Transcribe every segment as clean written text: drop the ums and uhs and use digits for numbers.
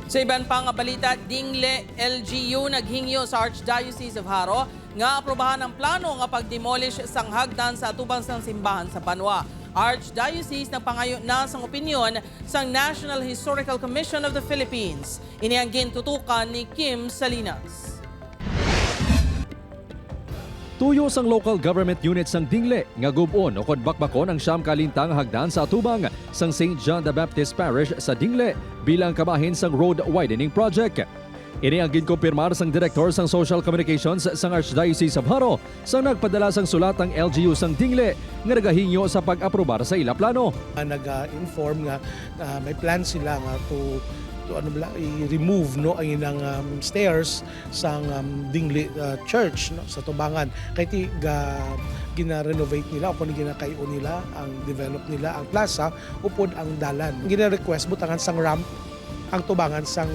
Sa iban pang balita, Dingle, LGU naghingyo sa Archdiocese of Haro nga aprobahan ang plano nga pag-demolish sang Hagdan sa atubang sang simbahan sa Banwa. Archdiocese nagpangayo na sang opinyon sang National Historical Commission of the Philippines. Ini ang gintutukan ni Kim Salinas. Tuyo sang local government unit sang Dingle nga gubon o kod bakbakon ang siyam kalintang hagdan sa atubang sang St. John the Baptist Parish sa Dingle bilang kabahin sang road widening project. Ini ang ginkumpirmar sang Director sang Social Communications sang Archdiocese of Haro sang nagpadala sang sulat ang LGU sang Dingle nga nagahingyo sa pag-aprobar sa ila plano. Nag-inform nga may plan sila nga to i-remove ang inang stairs sang Dingle Church sa Tubangan kay ti gina-renovate nila upon ginakayo nila ang develop nila ang plaza upod ang dalan. Gina-request butangan sang ramp ang Tubangan sa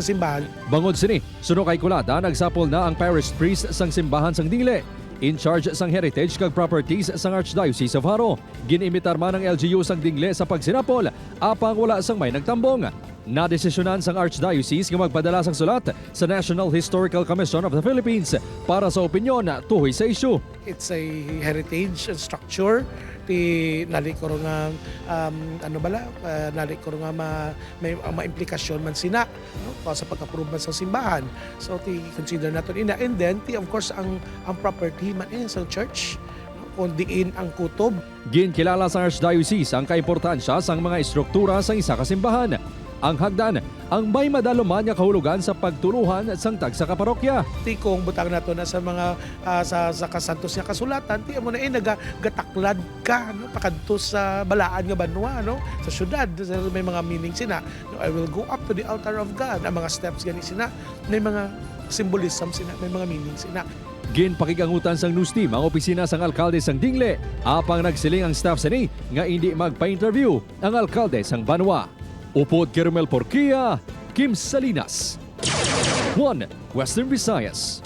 simbahan. Bangud sini, suno kay kulada nagsapol na ang parish priest sang simbahan sang Dingle. In charge sang heritage kag properties sang Archdiocese of Haro. Ginimitar man ang LGU sang Dingle sa pagsinapol apang wala sang may nagtambong. Nadesisyonan sang Archdiocese nga magpadala sang sulat sa National Historical Commission of the Philippines para sa opinyon tuhoy sa issue. It's a heritage structure ti nalikor nga nalikor nga may implikasyon man sina sa pag-approve man sa simbahan. So ti consider naton ina, and then ti of course ang property man sa church kung diin ang kutob. Ginkilala sa Archdiocese ang kaimportansya sang mga istruktura sa isa ka simbahan. Ang Hagdan ang may madaluman nga kahulugan sa pagtuluhan sang tagsa ka parokya. Ti kung butang nato na sa mga sa kasantos nga kasulatan, ti amo na nagataklad ka pakadto sa balaan nga banwa sa syudad. May mga meaning sina. I will go up to the altar of God. Ang mga steps gani sina, may mga symbolism sina, may mga meaning sina. Ginpakigangutan sang news team ang opisina sang alkalde sang Dingle apang nagsiling ang staff sini nga hindi magpa-interview ang alkalde sang Banwa. Upod Kermel Porquia, Kim Salinas. 1 Western Visayas.